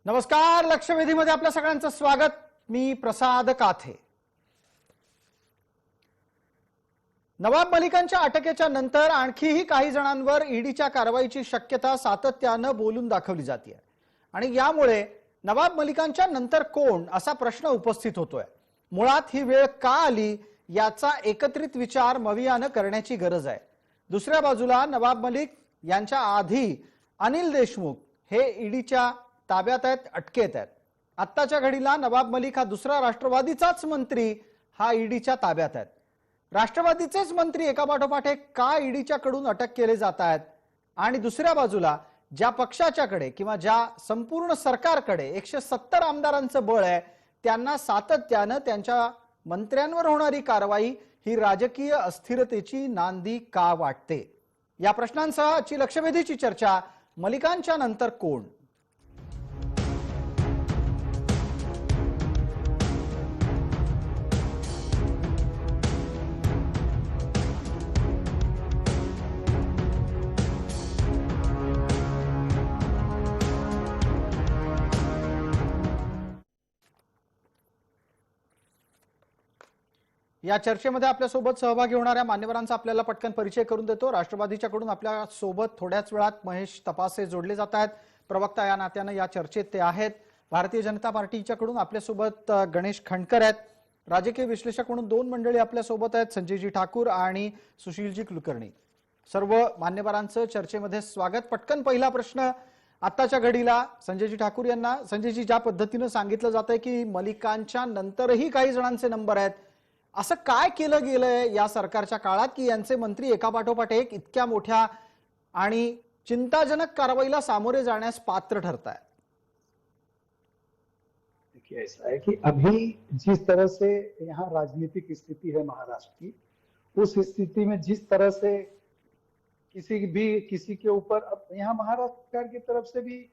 नमस्कार. लक्षवेधीमध्ये आपल्या सगळ्यांचं स्वागत. मी प्रसाद काथे. नवाब मलिकांच्या अटकेच्या नंतर आणखीही काही जणांवर ईडीच्या कारवाईची शक्यता सातत्यानं बोलून दाखवली जाते आणि यामुळे नवाब मलिकांच्या नंतर कोण असा प्रश्न उपस्थित होतोय. मुळात ही वेळ का आली याचा एकत्रित विचार मवियानं करण्याची गरज आहे. दुसऱ्या बाजूला नवाब मलिक यांच्या आधी अनिल देशमुख हे ईडीच्या ताब्यात आहेत, अटकेत आहेत. आत्ताच्या घडीला नवाब मलिक हा दुसरा राष्ट्रवादीचाच मंत्री हा ईडीच्या ताब्यात आहेत. राष्ट्रवादीचेच मंत्री एकापाठोपाठ एक का ईडीच्या कडून अटक केले जात आहेत आणि दुसऱ्या बाजूला ज्या पक्षाच्याकडे किंवा ज्या संपूर्ण सरकारकडे 170 आमदारांचं बळ आहे त्यांना सातत्यानं त्यांच्या मंत्र्यांवर होणारी कारवाई ही राजकीय अस्थिरतेची नांदी का वाटते. या प्रश्नांसह आजची लक्षवेधीची चर्चा. मलिकांच्या नंतर कोण? या चर्चेमध्ये आपल्या सोबत सहभागी होणाऱ्या मान्यवरांचा आपल्याला पटकन परिचय करून देतो. राष्ट्रवादीच्या कडून आपल्या सोबत थोड्याच वेळात महेश तपासे जोडले जात आहेत. प्रवक्ता या नात्याने या चर्चेत ते आहेत. भारतीय जनता पार्टीच्या कडून आपल्या सोबत गणेश खंडकर आहेत. राजकीय विश्लेषक म्हणून दोन मंडळी आपल्या सोबत आहेत, संजयजी ठाकूर आणि सुशीलजी कुलकर्णी. सर्व मान्यवरांचं चर्चेमध्ये स्वागत. पटकन पहिला प्रश्न आत्ताच्या घडीला संजयजी ठाकूर यांना. संजयजी, ज्या पद्धतीने सांगितलं जातंय की मलिकांच्या नंतरही काही जणांचे नंबर आहेत, असं काय केलं गेलंय या सरकारच्या काळात की यांचे मंत्री एकापाठोपाठ एक इतक्या मोठ्या आणि चिंताजनक कारवाईला सामोरे जाण्यास पात्र ठरतायत? देखिए, ऐसा है कि अभी जिस तरह से यहाँ राजनीतिक स्थिति है महाराष्ट्र की, उस स्थिति में जिस तरह से किसी के ऊपर, अब यहाँ महाराष्ट्र सरकार की तरफ से भी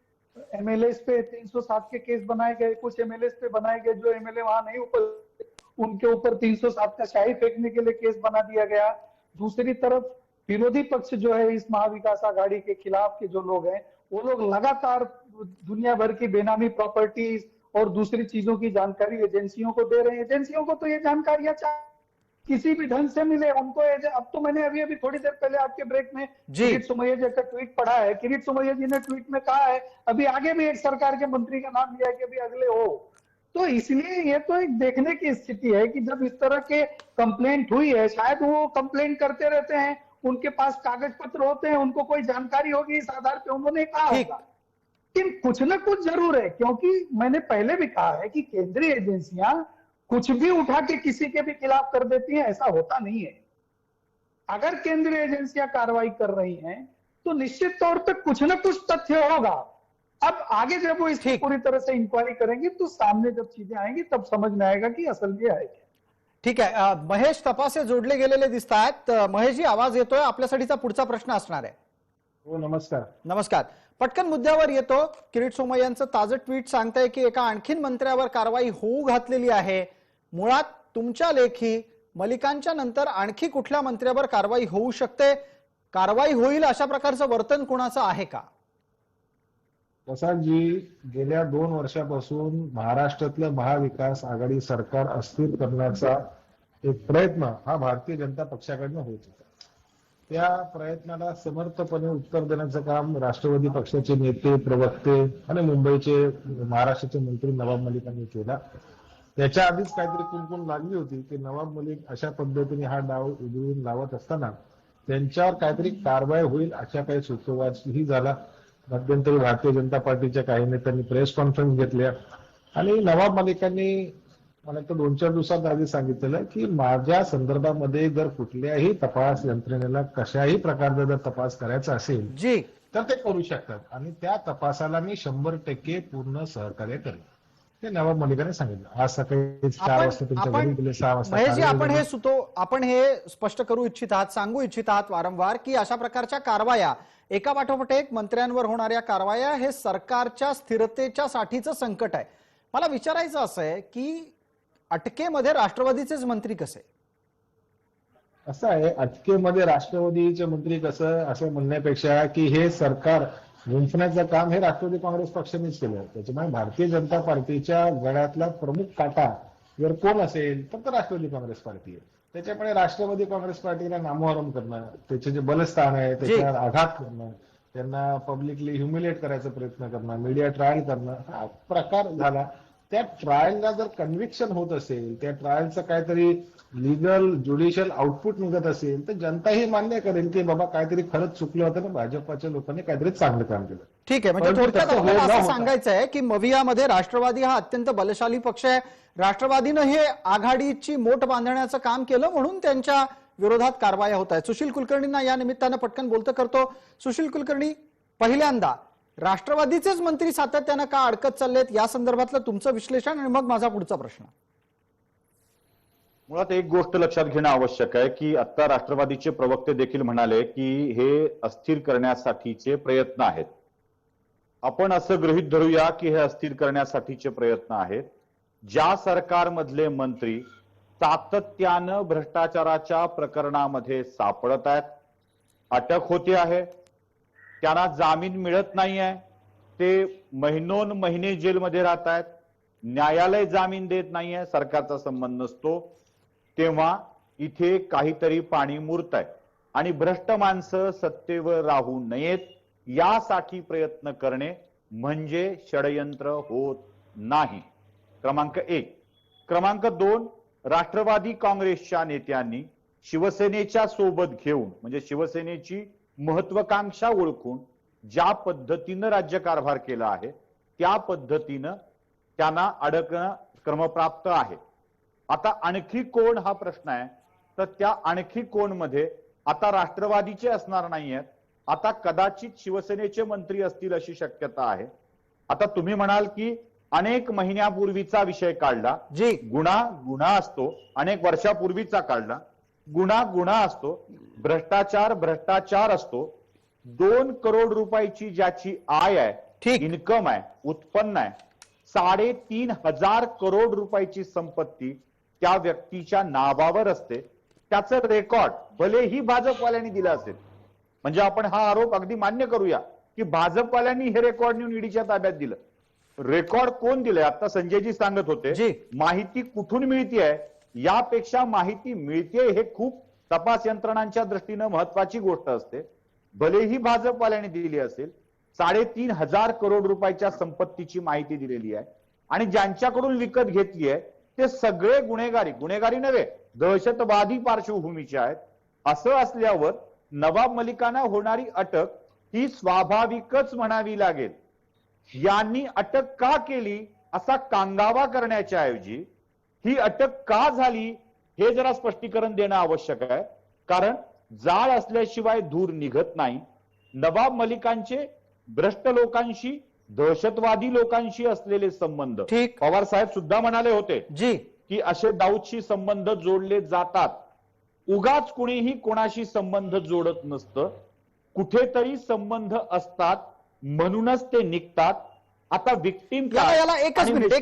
एमएलए पे 307 के केस बनाए गए, कुछ एमएलए पे बनाए गए जो एमएलए वहां नहीं उपस्थित, उनके ऊपर 307 का शाही फेंकने के लिए केस बना दिया गया। दूसरी तरफ विरोधी पक्ष जो है इस महाविकास आघाड़ी के खिलाफ के जो लोग हैं, वो लोग लगातार दुनिया भर की बेनामी प्रॉपर्टीज और दूसरी चीजों की जानकारी एजेंसियों को दे रहे हैं। एजेंसियों को तो ये जानकारियां किसी भी ढंग से मिले उनको। अब तो मैंने अभी थोड़ी देर पहले आपके ब्रेक में किरीट सोमैया जी का ट्वीट पढ़ा है। किरीट सोमैया जी ने ट्वीट में कहा है अभी आगे भी एक सरकार के मंत्री का नाम लिया है कि अभी अगले हो। तो इसलिए ये तो एक देखने की स्थिति है कि जब इस तरह के कंप्लेंट हुई है, शायद वो कंप्लेंट करते रहते हैं, उनके पास कागज पत्र होते हैं, उनको कोई जानकारी होगी, इस आधार पे उन्होंने कहा होगा। लेकिन कुछ न कुछ जरूर है, क्योंकि मैंने पहले भी कहा है कि केंद्रीय एजेंसियां कुछ भी उठा के किसी के भी खिलाफ कर देती हैं, ऐसा होता नहीं है। अगर केंद्रीय एजेंसियां कार्रवाई कर रही हैं तो निश्चित तौर पर कुछ न कुछ तथ्य होगा। अब आगे जब वो इसकी पूरी तरह से इंक्वायरी करेंगे तो सामने जब चीजें आएंगी तब समझ में आएगा कि असल में आहे क्या. ठीक आहे. महेश तपासे जोडले गेलेले दिसत आहेत. महेश जी, आवाज येतोय? आपल्यासाठीचा पुढचा प्रश्न असणार आहे. हो, नमस्कार. नमस्कार. पटकन मुद्द्यावर येतो. किरीट सोमय्यांचं ताजं ट्विट सांगतंय की एका आणखीन मंत्र्यावर कारवाई होऊ घातलेली आहे. मुळात तुमच्या लेखी मलिकांच्या नंतर आणखी कुठल्या मंत्र्यावर कारवाई होऊ शकते? कारवाई होईल अशा प्रकारचं वर्तन कोणाचं आहे का? प्रसाद जी, गेल्या 2 वर्षापासून महाराष्ट्रातलं महाविकास आघाडी सरकार अस्थिर करण्याचा एक प्रयत्न हा भारतीय जनता पक्षाकडनं होत होता. त्या प्रयत्नाला समर्थपणे उत्तर देण्याचं काम राष्ट्रवादी पक्षाचे नेते, प्रवक्ते आणि मुंबईचे महाराष्ट्राचे मंत्री नवाब मलिकांनी केला. त्याच्या आधीच काहीतरी कुणकुण लागली होती की नवाब मलिक अशा पद्धतीने हा डाव उधळून लावत असताना त्यांच्यावर काहीतरी कारवाई होईल अशा काही सुतोवाचही झाला. मध्यंतरी भारतीय जनता पार्टीच्या काही नेत्यांनी प्रेस कॉन्फरन्स घेतल्या आणि नवाब मलिकांनी मला तर 2-4 दिवसात आधी सांगितलेलं की माझ्या संदर्भामध्ये जर कुठल्याही तपास यंत्रणेला कशाही प्रकारचा जर तपास करायचा असेल तर ते करू शकतात आणि त्या तपासाला मी 100% पूर्ण सहकार्य करेन, ते नवाब मलिकांनी सांगितलं. आज सकाळी 4 वाजता तुमच्या घरी गेले, 6 वाजता. महेश जी, आपण हे स्पष्ट करू इच्छित आहात, सांगू इच्छित आहात वारंवार की अशा प्रकारच्या कारवाया, एका पाठोपाठ एक मंत्र्यांवर होणाऱ्या कारवाया हे सरकारच्या स्थिरतेच्या साठीचं संकट आहे. मला विचारायचं असं आहे की अटकेमध्ये राष्ट्रवादीचेच मंत्री कसे? असं आहे, अटकेमध्ये राष्ट्रवादीचे मंत्री कसं असं म्हणण्यापेक्षा की हे सरकार गुंफण्याचं काम हे राष्ट्रवादी काँग्रेस पक्षानेच केलं. त्याच्यामुळे भारतीय जनता पार्टीच्या गळ्यातला प्रमुख काटा जर कोण असेल तर राष्ट्रवादी काँग्रेस पार्टी आहे. त्याच्यामुळे राष्ट्रवादी काँग्रेस पार्टीला नामोहरम करणं, त्याचे जे बलस्थान आहे त्याच्यावर आघात करणं, त्यांना पब्लिकली ह्युमिलेट करायचा प्रयत्न करणं, मीडिया ट्रायल करणं हा प्रकार झाला. त्या ट्रायलला जर कन्व्हिक्शन होत असेल, त्या ट्रायलचं काहीतरी लिगल ज्युडिशियल आउटपुट निघत असेल तर जनता ही मान्य करेल की बाबा काहीतरी खरंच चुकलं होतं ना, भाजपच्या लोकांनी काहीतरी चांगलं काम केलं. ठीक आहे, म्हणजे परंतु थोडक्यात तसं आपल्याला होत असं नव्हतं. सांगायचं आहे की मवियामध्ये राष्ट्रवादी हा अत्यंत बलशाली पक्ष आहे. राष्ट्रवादीनं हे आघाडीची मोठ बांधण्याचं काम केलं म्हणून त्यांच्या विरोधात कारवाया होत आहेत. सुशील कुलकर्णींना या निमित्तानं पटकन बोलतं करतो. सुशील कुलकर्णी, पहिल्यांदा राष्ट्रवादीचेच मंत्री सातत्यानं का अडकत चाललेत या संदर्भातलं तुमचं विश्लेषण आणि मग माझा पुढचा प्रश्न. मुळात एक गोष्ट लक्षात घेणं आवश्यक आहे की आता राष्ट्रवादीचे प्रवक्ते देखील म्हणाले की हे अस्थिर करण्यासाठीचे प्रयत्न आहेत. आपण असं गृहीत धरूया की हे अस्थिर करण्यासाठीचे प्रयत्न आहेत. ज्या सरकारमधले मंत्री सातत्यानं भ्रष्टाचाराच्या प्रकरणामध्ये सापडत आहेत, अटक होते आहे, त्यांना जामीन मिळत नाहीये, ते महिनोन महिने जेलमध्ये राहत आहेत, न्यायालय जामीन देत नाहीये, सरकारचा संबंध नसतो, तेव्हा इथे काहीतरी पाणी मुरत आहे आणि भ्रष्ट माणसं सत्तेवर राहू नयेत यासाठी प्रयत्न करणे म्हणजे षडयंत्र होत नाही. क्रमांक 1. क्रमांक 2, राष्ट्रवादी काँग्रेसच्या नेत्यांनी शिवसेनेच्या सोबत घेऊन म्हणजे शिवसेनेची महत्वाकांक्षा ओळखून ज्या पद्धतीनं राज्यकारभार केला आहे त्या पद्धतीनं त्यांना अडकणं क्रमप्राप्त आहे. आता आणखी कोण हा प्रश्न आहे, तर त्या आणखी कोण मध्ये आता राष्ट्रवादीचे असणार नाहीयेत, आता कदाचित शिवसेनेचे मंत्री असतील अशी शक्यता आहे. आता तुम्ही म्हणाल की अनेक महिन्यापूर्वीचा विषय काढला, जी गुन्हा असतो, अनेक वर्षापूर्वीचा काढला, गुन्हा असतो, भ्रष्टाचार असतो. 2 करोड रुपयाची ज्याची आय आहे, ठीक, इन्कम आहे, उत्पन्न आहे, 3,500 करोड रुपयाची संपत्ती त्या व्यक्तीच्या नावावर असते. त्याचं रेकॉर्ड भलेही भाजपवाल्यांनी दिलं असेल, म्हणजे आपण हा आरोप अगदी मान्य करूया की भाजपवाल्यांनी हे रेकॉर्ड नेऊन ईडीच्या ताब्यात दिलं. रेकॉर्ड कोण दिलंय? आता संजयजी सांगत होते माहिती कुठून मिळतेय यापेक्षा माहिती मिळते हे खूप तपास यंत्रणांच्या दृष्टीनं महत्वाची गोष्ट असते. भलेही भाजपवाल्यांनी दिली असेल, 3,500 करोड रुपयाच्या संपत्तीची माहिती दिलेली आहे आणि ज्यांच्याकडून विकत घेतली आहे ते सगळे गुन्हेगारी नव्हे, दहशतवादी पार्श्वभूमीचे आहेत. असं असल्यावर नवाब मलिकांना होणारी अटक ही स्वाभाविकच म्हणावी लागेल. यांनी अटक का केली असा कांगावा करण्याच्या ऐवजी ही अटक का झाली हे जरा स्पष्टीकरण देणं आवश्यक आहे. कारण जाळ असल्याशिवाय धूर निघत नाही. नवाब मलिकांचे भ्रष्ट लोकांशी, दहशतवादी लोकांशी असलेले संबंध, पवार साहेब सुद्धा म्हणाले होते की असे दाऊदशी संबंध जोडले जातात. उगाच कुणीही कोणाशी संबंध जोडत नसतं, कुठेतरी संबंध असतात म्हणूनच ते निघतात. आता विक्टीम याला एकच मिनिट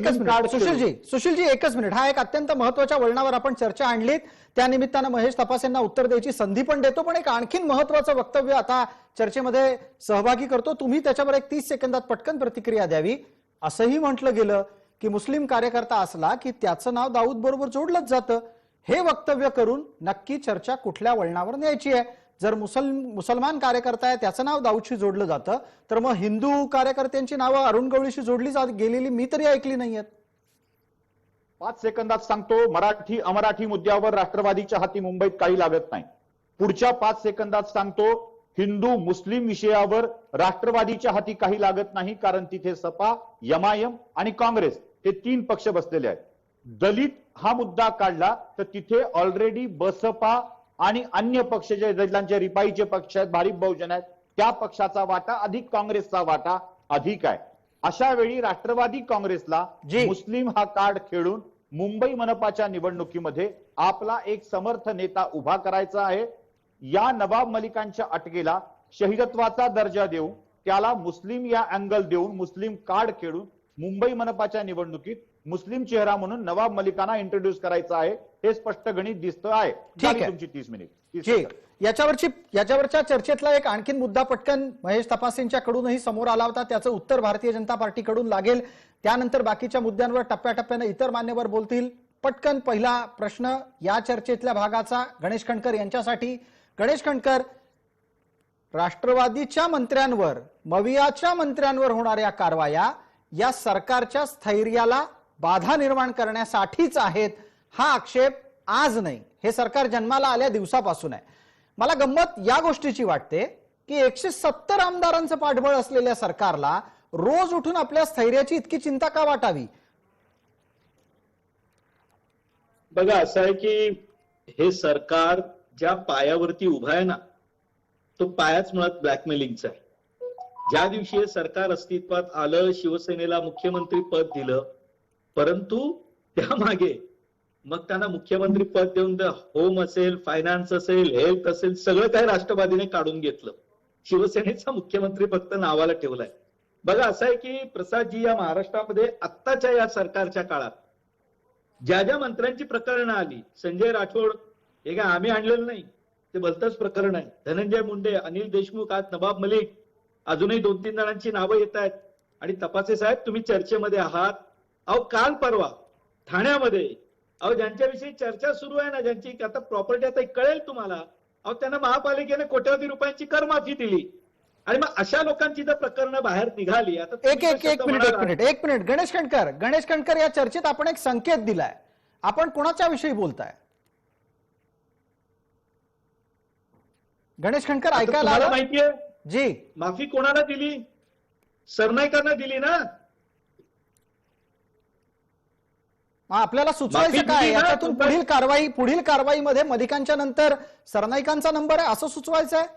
सुशीलजी एकच मिनिट, हा एक अत्यंत महत्वाच्या वळणावर आपण चर्चा आणलीत. त्या निमित्तानं महेश तपास यांना उत्तर द्यायची संधी पण देतो, पण एक आणखीन महत्वाचं वक्तव्य आता चर्चेमध्ये सहभागी करतो. तुम्ही त्याच्यावर एक 30 सेकंदात पटकन प्रतिक्रिया द्यावी. असंही म्हटलं गेलं की मुस्लिम कार्यकर्ता असला की त्याचं नाव दाऊद बरोबर जोडलंच जातं. हे वक्तव्य करून नक्की चर्चा कुठल्या वळणावर न्यायची आहे? जर मुसलमान कार्यकर्ता आहे त्याचं नाव दाऊदशी जोडलं जातं, तर मग हिंदू कार्यकर्त्यांची नावं अरुण गवळीशी जोडली गेलेली मी तरी ऐकली नाहीयेत. 5 सेकंदात सांगतो. मराठी अमराठी मुद्द्यावर राष्ट्रवादीच्या हाती मुंबईत काही लागत नाही. पुढच्या 5 सेकंदात सांगतो, हिंदू मुस्लिम विषयावर राष्ट्रवादीच्या हाती काही लागत नाही, कारण तिथे सपा, एमआयएम आणि काँग्रेस हे 3 पक्ष बसलेले आहेत. दलित हा मुद्दा काढला तर तिथे ऑलरेडी बसपा आणि अन्य पक्ष जे दलितांचे रिपाईचे पक्ष आहेत, भारिप बहुजन आहेत, त्या पक्षाचा वाटा अधिक काँग्रेसचा वाटा अधिक आहे. अशा वेळी राष्ट्रवादी काँग्रेसला मुस्लिम हा कार्ड खेळून मुंबई मनपाच्या निवडणुकीमध्ये आपला एक समर्थ नेता उभा करायचा आहे. या नवाब मलिकांच्या अटकेला शहीदत्वाचा दर्जा देऊन, त्याला मुस्लिम या अँगल देऊन, मुस्लिम कार्ड खेळून मुंबई मनपाच्या निवडणुकीत मुस्लिम चेहरा म्हणून नवाब मलिकांना इंट्रोड्यूस करायचा आहे, हे स्पष्ट गणित दिसतं आहे. आहे. तुमची 30 मिनिट. जी, याच्यावरच्या चर्चेतला एक आणखीन मुद्दा पटकन महेश तपासेंच्या कडूनही समोर आला होता, त्याचं उत्तर भारतीय जनता पार्टीकडून लागेल. त्यानंतर बाकीच्या मुद्द्यांवर टप्प्याटप्प्याने इतर मान्यवर बोलतील. पटकन पहिला प्रश्न या चर्चेतल्या भागाचा गणेश खंडकर यांच्यासाठी. गणेश खंडकर, राष्ट्रवादीच्या मंत्र्यांवर, मवियाच्या मंत्र्यांवर होणाऱ्या कारवाया या सरकारच्या स्थैर्याला बाधा निर्माण करण्यासाठीच आहेत, हा आक्षेप आज नाही, हे सरकार जन्माला आल्या दिवसापासून आहे. मला गंमत या गोष्टीची वाटते की 170 आमदारांचं पाठबळ असलेल्या सरकारला रोज उठून आपल्या स्थैर्याची इतकी चिंता का वाटावी? बघा, असं आहे की हे सरकार ज्या पायावरती उभा आहे ना, तो पायाच मुळात ब्लॅकमेलिंगचा आहे. ज्या दिवशी हे सरकार अस्तित्वात आलं, शिवसेनेला मुख्यमंत्री पद दिलं, परंतु त्यामागे मग त्यांना मुख्यमंत्री पद देऊन होम असेल, फायनान्स असेल, हेल्थ असेल, सगळं काही राष्ट्रवादीने काढून घेतलं. शिवसेनेचा मुख्यमंत्री फक्त नावाला ठेवलाय. बघा, असं आहे की प्रसादजी, या महाराष्ट्रामध्ये आत्ताच्या या सरकारच्या काळात ज्या ज्या मंत्र्यांची प्रकरणं आली, संजय राठोड हे काय आम्ही आणलेलं नाही, ते भलतंच प्रकरण आहे. धनंजय मुंडे, अनिल देशमुख, आज नवाब मलिक, अजूनही 2-3 जणांची नावं येत आहेत. आणि तपासे साहेब, तुम्ही चर्चेमध्ये आहात. अहो, काल परवा ठाण्यामध्ये ज्यांच्याविषयी चर्चा सुरू आहे ना, ज्यांची आता प्रॉपर्टी आता कळेल तुम्हाला, त्यांना महापालिकेने कोट्यवधी रुपयांची करमाफी दिली. आणि मग अशा लोकांची जर प्रकरणं बाहेर निघाली, आता एक मिनिट गणेश खंडकर, या चर्चेत आपण एक संकेत दिलाय. आपण कोणाच्या विषयी बोलताय? गणेश खंडकर, ऐकायला माहितीये जी, माफी कोणाला दिली? सरनाईकांना दिली ना. आपल्याला सुचवायचं काय? याच्यातून पुढील कारवाईमध्ये मलिकांच्या नंतर सरनाईकांचा नंबर आहे असं सुचवायचं आहे?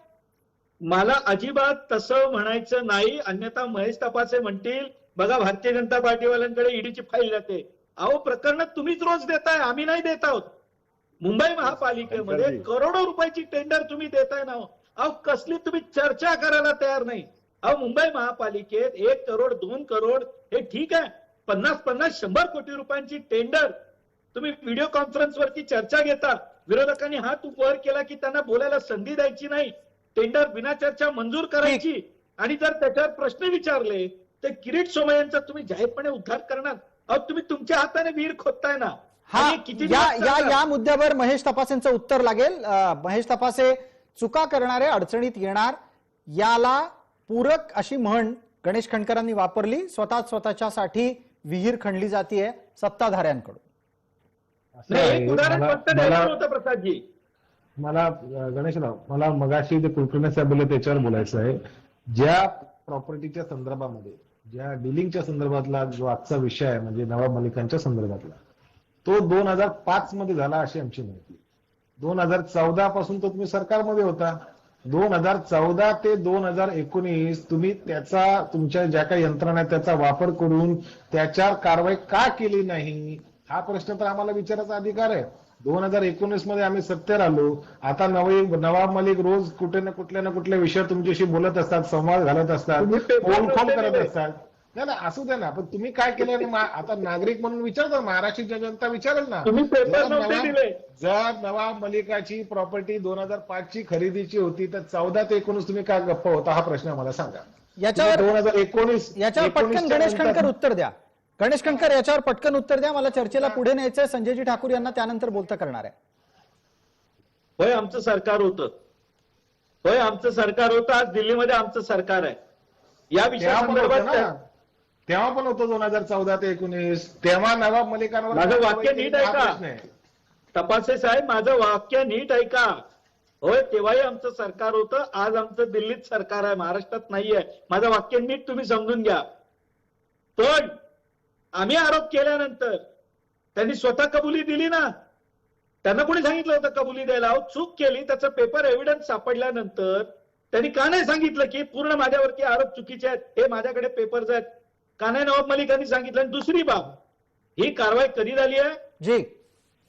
मला अजिबात तसं म्हणायचं नाही, अन्यथा महेश तपासे म्हणतील बघा भारतीय जनता पार्टीवाल्यांकडे ईडीची फाईल जाते. अहो, प्रकरण तुम्हीच रोज देताय, आम्ही नाही देत आहोत. मुंबई महापालिकेमध्ये करोडो रुपयाची टेंडर तुम्ही देताय ना. अहो, कसली तुम्ही चर्चा करायला तयार नाही. अहो, मुंबई महापालिकेत 1 करोड 2 करोड हे ठीक आहे, 50-100 कोटी रुपयांची टेंडर तुम्ही व्हिडिओ कॉन्फरन्सवरती चर्चा घेता. विरोधकांनी हात वर केला की त्यांना बोलायला संधी द्यायची नाही, टेंडर बिना चर्चा मंजूर करायची. आणि जर त्याच्यावर प्रश्न विचारले तर किरीट सोमय्यांचा तुम्ही जाहीरपणे उद्धार करणार. अहो, तुम्ही तुमच्या हाताने विहीर खोदताय ना. या मुद्द्यावर महेश तपासेंचं उत्तर लागेल. महेश तपासे, चुका करणारे अडचणीत येणार, याला पूरक अशी म्हण गणेश खंडकरांनी वापरली. स्वतःच्यासाठी विहीर खणली जातीये सत्ताधाऱ्यांकडून. प्रसादजी, मला गणेशराव, मला मगाशी जे कुलकर्णी साहेब बोलले त्याच्यावर बोलायचं आहे. ज्या प्रॉपर्टीच्या संदर्भामध्ये, ज्या डिलिंगच्या संदर्भातला जो आजचा विषय आहे, म्हणजे नवाब मलिकांच्या संदर्भातला, तो 2005 मध्ये झाला अशी आमची माहिती. 2014 पासून तो तुम्ही सरकारमध्ये होता. 2014 ते 2019 तुम्ही त्याचा, तुमच्या ज्या काही यंत्रणा आहेत त्याचा वापर करून त्याच्यावर कारवाई का केली नाही, हा प्रश्न तर आम्हाला विचारायचा अधिकार आहे. 2019 मध्ये आम्ही सत्तेवर आलो. आता नवाब मलिक रोज कुठे ना कुठल्या विषयावर तुमच्याशी बोलत असतात, संवाद घालत असतात, फोन करत असतात. नाही, असू द्या ना, पण तुम्ही काय केलं? आता नागरिक म्हणून विचारतात, महाराष्ट्राची जनता विचारेल ना. जर नवाब मलिकाची प्रॉपर्टी 2005 ची खरेदीची होती तर 14 ते 19 तुम्ही काय गप्प होता, हा प्रश्न मला सांगा. याच्यावर 2019 याच्यावर पटकन गणेश खंडकर उत्तर द्या. गणेश खंडकर, याच्यावर पटकन उत्तर द्या. मला चर्चेला पुढे न्यायचंय. संजयजी ठाकूर यांना त्यानंतर बोलता करणार आहे. होय, आमचं सरकार होतं. होय, आमचं सरकार होतं. आज दिल्लीमध्ये आमचं सरकार आहे. या विषयासंदर्भात तेव्हा पण होतं 2014 ते 19. तेव्हा नवाब मलिकांवर माझं वाक्य नीट ऐका तपासे साहेब, माझं वाक्य नीट ऐका. होय, तेव्हाही आमचं सरकार होतं. आज आमचं दिल्लीत सरकार आहे, महाराष्ट्रात नाहीये. माझं वाक्य नीट तुम्ही समजून घ्या. पण आम्ही आरोप केल्यानंतर त्यांनी स्वतः कबुली दिली ना. त्यांना कोणी सांगितलं होतं कबुली द्यायला? चूक केली, त्याचा पेपर एव्हिडन्स सापडल्यानंतर त्यांनी का नाही सांगितलं की पूर्ण माझ्यावरती आरोप चुकीचे आहेत, हे माझ्याकडे पेपर्स आहेत? का नाही नवाब मलिकांनी सांगितलं? आणि दुसरी बाब, ही कारवाई कधी झाली आहे? जी,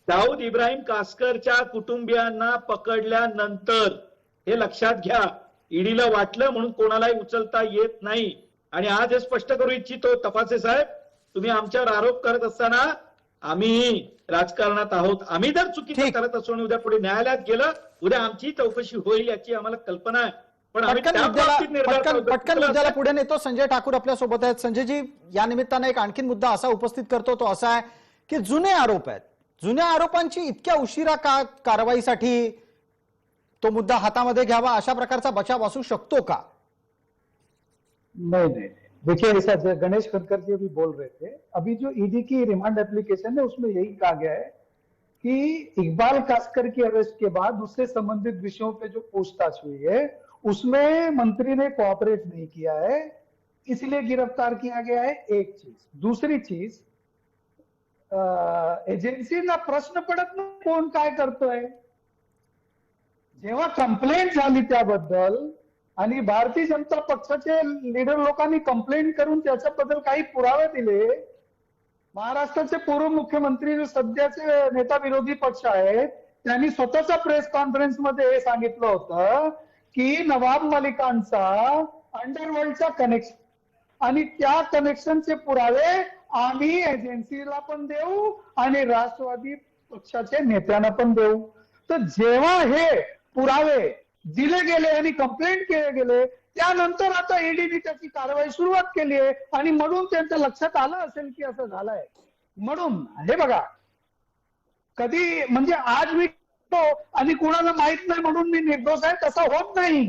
दाऊद इब्राहिम कासकरच्या कुटुंबियांना पकडल्यानंतर. हे लक्षात घ्या. ईडीला वाटलं म्हणून कोणालाही उचलता येत नाही. आणि आज हे स्पष्ट करू इच्छितो तपासे साहेब, तुम्ही आमच्यावर आरोप करत असताना आम्ही राजकारणात आहोत, आम्ही जर चुकीचं ठीक. करत असू आणि उद्या पुढे न्यायालयात गेलं, उद्या आमची चौकशी होईल याची आम्हाला कल्पना आहे. पण आम्ही पटकन त्या मुद्द्याला बाबतीत निर्धार करतो. पटकन मुद्द्याला पुढे नेतो. संजय ठाकूर आपल्या सोबत आहेत. संजयजी, या निमित्तानं एक आणखीन मुद्दा असा उपस्थित करतो, तो असा आहे की जुने आरोप आहेत, जुन्या आरोपांची इतक्या उशिरा का कारवाईसाठी तो मुद्दा हातामध्ये घ्यावा, अशा प्रकारचा बचाव असू शकतो का? नहीं नहीं, देखिए ऐसा गणेश खटकर जी भी बोल रहे थे, अभी जो ईडी की रिमांड एप्लीकेशन है उसमें यही कहा गया है कि इकबाल कास्कर की अरेस्ट के बाद उससे संबंधित विषयों पे जो पूछताछ हुई है उसमें मंत्री ने कोऑपरेट नहीं किया है, इसलिए गिरफ्तार किया गया है. एक चीज. दूसरी चीज, एजन्सीना प्रश्न पडत नाही कोण काय करतोय. जेव्हा कंप्लेंट झाली त्याबद्दल आणि भारतीय जनता पक्षाचे लीडर लोकांनी कंप्लेंट करून त्याच्याबद्दल काही पुरावे दिले, महाराष्ट्राचे पूर्व मुख्यमंत्री जो सध्याचे नेता विरोधी पक्ष आहेत त्यांनी स्वतःच्या प्रेस कॉन्फरन्स मध्ये हे सांगितलं होतं की नवाब मलिकांचा अंडरवर्ल्डचा कनेक्शन आणि त्या कनेक्शनचे पुरावे आम्ही एजन्सीला पण देऊ आणि राष्ट्रवादी पक्षाच्या नेत्यांना पण देऊ. तर जेव्हा हे पुरावे दिले गेले आणि कंप्लेंट केले गेले त्यानंतर आता ईडीने त्याची कारवाई सुरुवात केली आहे आणि म्हणून त्यांच्या लक्षात आलं असेल की असं झालंय. म्हणून हे बघा, कधी म्हणजे आज मी आणि कुणाला माहित नाही म्हणून मी निर्दोष आहे तसं होत नाही.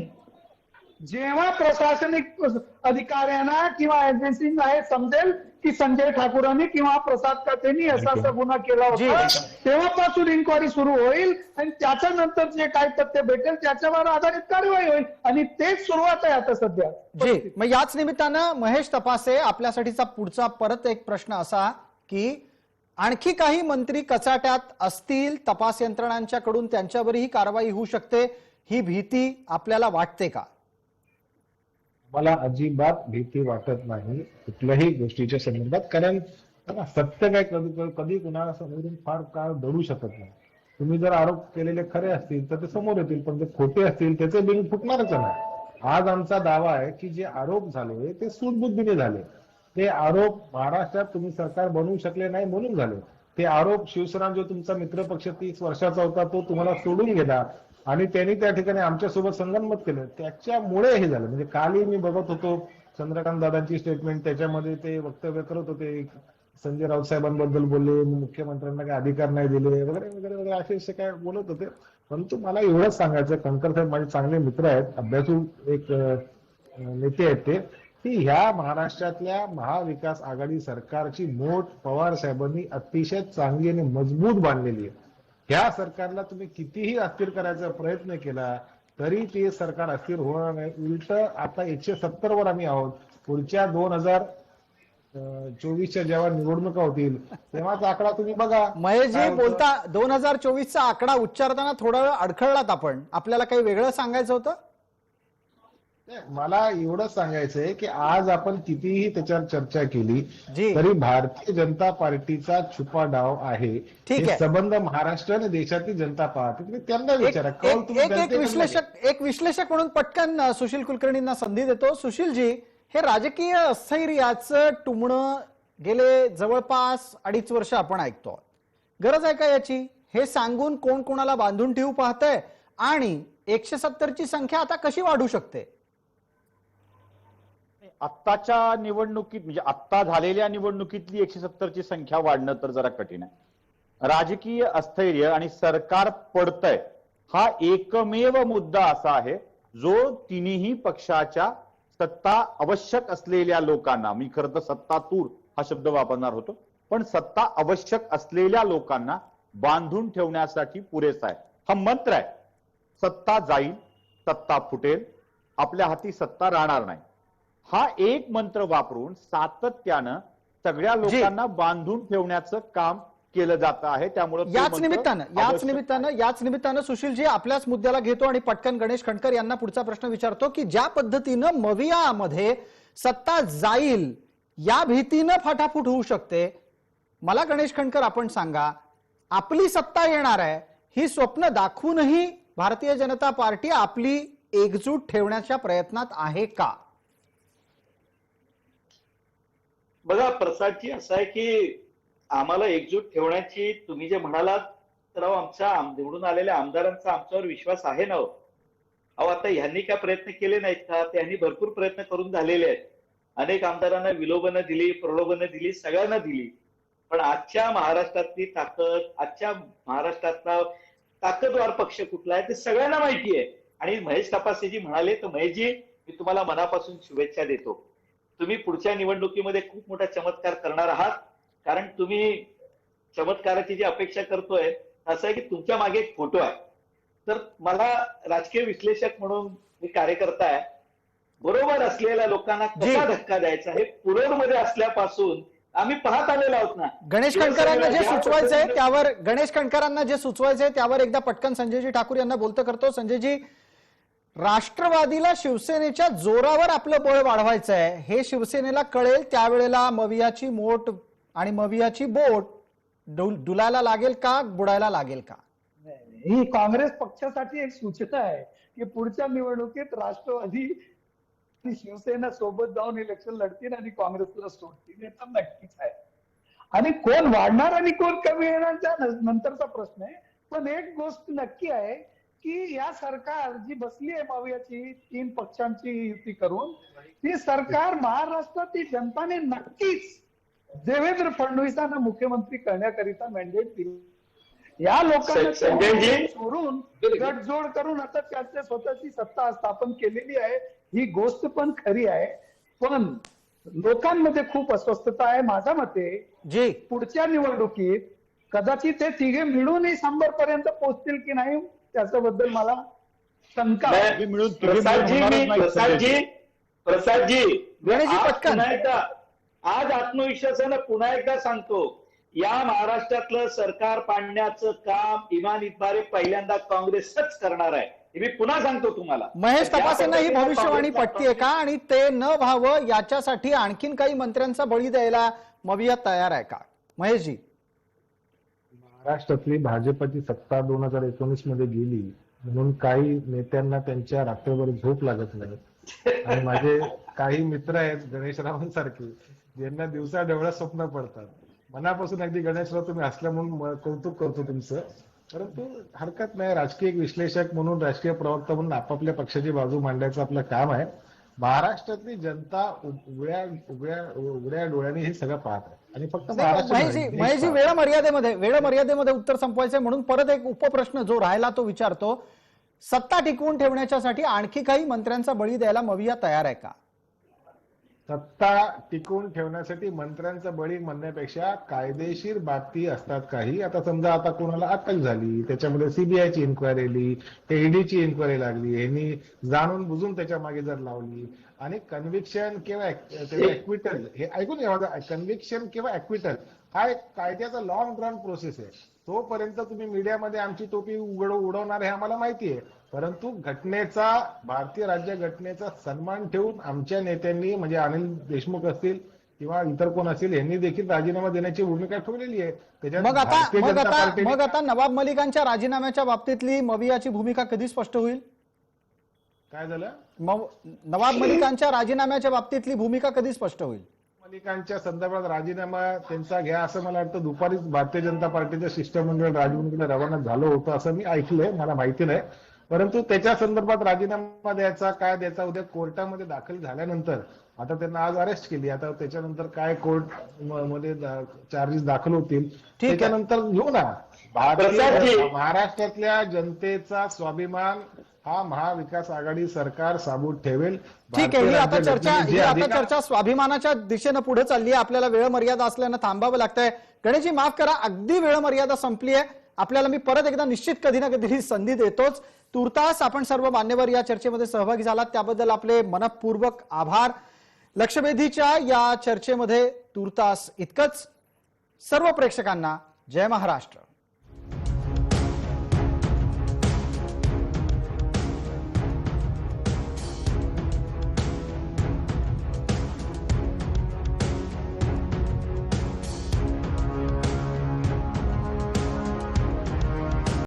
जेव्हा प्रशासनिक अधिकाऱ्यांना किंवा एजन्सींना हे समजेल की संजय ठाकूरांनी किंवा प्रसाद काटेंनी असा गुन्हा केला होता, तेव्हापासून इन्क्वायरी सुरू होईल आणि त्याच्यानंतर जे काही तथ्य भेटेल त्याच्यावर आधारित कारवाई होईल आणि तेच सुरुवात आहे आता सध्या. जी, मग याच निमित्तानं महेश तपासे, आपल्यासाठीचा पुढचा परत एक प्रश्न असा की आणखी काही मंत्री कचाट्यात असतील, तपास यंत्रणांच्याकडून त्यांच्यावरही कारवाई होऊ शकते, ही भीती आपल्याला वाटते का? मला अजिबात भीती वाटत नाही कुठल्याही गोष्टीच्या संदर्भात, कारण सत्य काय कधी कुणाला समोरून फार काळ दडू शकत नाही. तुम्ही जर आरोप केलेले खरे असतील तर ते समोर येतील, पण ते खोटे असतील त्याचे बिल फुटणारच नाही. आज आमचा दावा आहे की जे आरोप झाले ते सूडबुद्धीने झाले. ते आरोप महाराष्ट्रात तुम्ही सरकार बनवू शकले नाही म्हणून झाले. ते आरोप शिवसेना जो तुमचा मित्रपक्ष 30 वर्षाचा होता तो तुम्हाला सोडून गेला आणि त्यांनी त्या ठिकाणी आमच्यासोबत संगनमत केलं, त्याच्यामुळे हे झालं. म्हणजे कालही मी बघत होतो चंद्रकांत दादांची स्टेटमेंट, त्याच्यामध्ये ते वक्तव्य करत होते, संजय राऊत साहेबांबद्दल बोलले, मुख्यमंत्र्यांना काही अधिकार नाही दिले वगैरे वगैरे वगैरे असे काय बोलत होते. परंतु मला एवढंच सांगायचं, कंकर साहेब माझे चांगले मित्र आहेत, अभ्यासू एक नेते आहेत ते, की ह्या महाराष्ट्रातल्या महाविकास आघाडी सरकारची मोठ पवार साहेबांनी अतिशय चांगली आणि मजबूत बांधलेली आहे. ह्या सरकारला तुम्ही कितीही अस्थिर करायचा प्रयत्न केला तरी ते सरकार अस्थिर होणार नाही. उलट आता 170 वर आम्ही आहोत. पुढच्या 2024च्या जेव्हा निवडणुका होतील तेव्हाचा आकडा तुम्ही बघा. महेशजी बोलता 2024चा आकडा उच्चारताना थोडा वेळ अडखळलात आपण, आपल्याला काही वेगळं सांगायचं होतं? मला एवढं सांगायचंय की आज आपण कितीही त्याच्यावर चर्चा केली जी. तरी भारतीय जनता पार्टीचा छुपा डाव आहे. ठीक हे आहे. संबंध महाराष्ट्र आणि देशातील जनता पाहते. तुम्ही त्यांना विचारा. कौल तुम्ही एक विश्लेषक म्हणून पटकन सुशील कुलकर्णींना संधी देतो. सुशीलजी, हे राजकीय स्थैर्याचं टुमणं गेले जवळपास 2.5 वर्ष आपण ऐकतो. गरज आहे का याची? हे सांगून कोण कोणाला बांधून ठेवू पाहतंय आणि 170ची संख्या आता कशी वाढू शकते? आत्ताच्या निवडणुकीत म्हणजे आत्ता झालेल्या निवडणुकीतली 170ची संख्या वाढणं तर जरा कठीण आहे. राजकीय अस्थैर्य आणि सरकार पडतंय हा एकमेव मुद्दा असा आहे जो तिन्ही पक्षाच्या सत्ता आवश्यक असलेल्या लोकांना, मी खरं तर सत्तातूर हा शब्द वापरणार होतो, पण सत्ता आवश्यक असलेल्या लोकांना बांधून ठेवण्यासाठी पुरेसा आहे. हा मंत्र आहे. सत्ता जाईल, सत्ता फुटेल, आपल्या हाती सत्ता राहणार नाही. हा एक मंत्र वापरून सातत्यानं सगळ्या लोकांना बांधून ठेवण्याचं काम केलं जात आहे. त्यामुळे याच निमित्तानं सुशीलजी आपल्याच मुद्द्याला घेतो आणि पटकन गणेश खंडकर यांना पुढचा प्रश्न विचारतो की ज्या पद्धतीनं मवियामध्ये सत्ता जाईल या भीतीनं फाटाफूट होऊ शकते, मला गणेश खंडकर आपण सांगा, आपली सत्ता येणार आहे ही स्वप्न दाखवूनही भारतीय जनता पार्टी आपली एकजूट ठेवण्याच्या प्रयत्नात आहे का? बघा प्रसादजी, असं आहे की आम्हाला एकजूट ठेवण्याची तुम्ही जे म्हणालात तर आमच्या निवडून आलेल्या आमदारांचा आमच्यावर विश्वास आहे ना. अहो आता ह्यांनी काय प्रयत्न केले नाहीत का? त्यांनी भरपूर प्रयत्न करून झालेले आहेत. अनेक आमदारांना विलोभनं दिली, प्रलोभनं दिली, सगळ्यांना दिली. पण आजच्या महाराष्ट्रातली ताकद, आजच्या महाराष्ट्रातला ताकदवार पक्ष कुठला आहे ते सगळ्यांना माहिती आहे. आणि महेश तपासेजी म्हणाले तर महेशजी, मी तुम्हाला मनापासून शुभेच्छा देतो. तुम्ही पुढच्या निवडणुकीमध्ये खूप मोठा चमत्कार करणार आहात. कारण तुम्ही चमत्काराची जी अपेक्षा करतोय असं आहे की तुमच्या मागे एक फोटो आहे. तर मला राजकीय विश्लेषक म्हणून मी कार्यकर्ता आहे, बरोबर असलेल्या लोकांना कसा धक्का द्यायचा हे पुरोरमध्ये असल्यापासून आम्ही पाहत आलेलो आहोत ना. गणेश कणकरांना जे सुचवायचंय त्यावर एकदा पटकन संजयजी ठाकूर यांना बोलतं करतो. संजयजी, राष्ट्रवादीला शिवसेनेच्या जोरावर आपलं बळ वाढवायचं आहे हे शिवसेनेला कळेल त्यावेळेला मवियाची मोठ आणि मवियाची बोट डुलायला लागेल का, बुडायला लागेल का? ही काँग्रेस पक्षासाठी एक सूचना आहे की पुढच्या निवडणुकीत राष्ट्रवादी आणि शिवसेना सोबत जाऊन इलेक्शन लढतील आणि काँग्रेसला सोडतील, हे तर नक्कीच आहे. आणि कोण वाढणार आणि कोण कमी येण्याचा नंतरचा प्रश्न आहे. पण एक गोष्ट नक्की आहे की या सरकार जी बसली आहे मवियाची 3 पक्षांची युती करून, ती सरकार महाराष्ट्रातील जनताने नक्कीच देवेंद्र फडणवीसांना मुख्यमंत्री करण्याकरिता मॅन्डेट दिली. या लोकांना सोडून गटजोड करून आता त्याच्या स्वतःची सत्ता स्थापन केलेली आहे, ही गोष्ट पण खरी आहे. पण लोकांमध्ये खूप अस्वस्थता आहे. माझ्या मते जी पुढच्या निवडणुकीत कदाचित ते तिघे मिळूनही 100 पर्यंत पोहोचतील की नाही त्याच्याबद्दल मला शंका आहे. प्रसादजी, गणेशजी पटकन आज आत्मविश्वासानं पुन्हा एकदा सांगतो, या महाराष्ट्रातलं सरकार पाडण्याचं काम इमान इतबारे पहिल्यांदा काँग्रेसच करणार आहे. हे मी पुन्हा सांगतो तुम्हाला. महेश तपासेंना ही भविष्यवाणी पटतीये का आणि ते न व्हावं याच्यासाठी आणखीन काही मंत्र्यांचा बळी द्यायला मविया तयार आहे का? महेशजी, महाराष्ट्रातली भाजपची सत्ता 2019 मध्ये गेली म्हणून काही नेत्यांना त्यांच्या रात्रीवर झोप लागत नाही. आणि माझे काही मित्र आहेत गणेशरावांसारखे, ज्यांना दिवसा डोळ्यात स्वप्न पडतात. मनापासून अगदी गणेशराव तुम्ही हसल्या म्हणून कौतुक करतो तुमचं. परंतु हरकत नाही, राजकीय विश्लेषक म्हणून, राजकीय प्रवक्ता म्हणून आपापल्या पक्षाची बाजू मांडायचं आपलं काम आहे. महाराष्ट्रातली जनता उघड्या डोळ्यांनी हे सगळं पाहत आहे. आणि फक्त महेशजी वेळ मर्यादेमध्ये उत्तर संपवायचंय म्हणून परत एक उपप्रश्न जो राहिला तो विचारतो. सत्ता टिकवून ठेवण्यासाठी आणखी काही मंत्र्यांचा बळी द्यायला मविया तयार आहे का? सत्ता टिकवून ठेवण्यासाठी मंत्र्यांचा बळी म्हणण्यापेक्षा कायदेशीर बाबती असतात काही. आता समजा आता कोणाला अटक झाली, त्याच्यामध्ये सीबीआयची इन्क्वायरी आली, ईडीची इन्क्वायरी लागली, यांनी जाणून बुजून त्याच्या मागे जर लावली आणि कन्व्हिक्शन किंवा ऍक्विटल, हे ऐकून घ्या माझा, कन्व्हिक्शन किंवा ऍक्विटल हा एक कायद्याचा लॉंग रन प्रोसेस आहे. तोपर्यंत तुम्ही मीडियामध्ये आमची टोपी उडवणार हे आम्हाला माहिती आहे. परंतु घटनेचा, भारतीय राज्यघटनेचा सन्मान ठेवून आमच्या नेत्यांनी, म्हणजे अनिल देशमुख असतील किंवा इतर कोण असतील, यांनी देखील राजीनामा देण्याची भूमिका ठेवलेली आहे. मग आता नवाब मलिकांच्या राजीनाम्याच्या बाबतीतली मवियाची भूमिका कधी स्पष्ट होईल? काय झालं? नवाब मलिकांच्या राजीनाम्याच्या बाबतीतली भूमिका कधी स्पष्ट होईल? मलिकांच्या संदर्भात राजीनामा त्यांचा घ्या असं मला वाटतं दुपारीच भारतीय जनता पार्टीचं शिष्टमंडळ राजभवनकडे रवाना झालं होतं असं मी ऐकलंय, मला माहिती नाही. परंतु त्याच्या संदर्भात राजीनामा द्यायचा काय द्यायचा उद्या कोर्टामध्ये दाखल झाल्यानंतर, आता त्यांना आज अरेस्ट केली, आता त्याच्यानंतर काय कोर्ट मध्ये चार्जेस दाखल होतील त्याच्यानंतर घेऊ ना. महाराष्ट्रातल्या जनतेचा स्वाभिमान हा महाविकास आघाडी सरकार साबूत ठेवेल. ठीक आहे, ही आता चर्चा स्वाभिमानाच्या दिशेनं पुढे चालली आहे. आपल्याला वेळ मर्यादा असल्यानं थांबावं लागतंय. गणेशजी माफ करा, अगदी वेळ मर्यादा संपली आहे. आपल्याला मी परत एकदा निश्चित कधी ना कधी संधी देतोच. तुर्तास आपण सर्व मान्यवर या चर्चेमध्ये सहभागी झालात त्याबद्दल आपले मनपूर्वक आभार. लक्षवेधीच्या या चर्चेमध्ये तुर्तास इतकंच. सर्व प्रेक्षकांना जय महाराष्ट्र.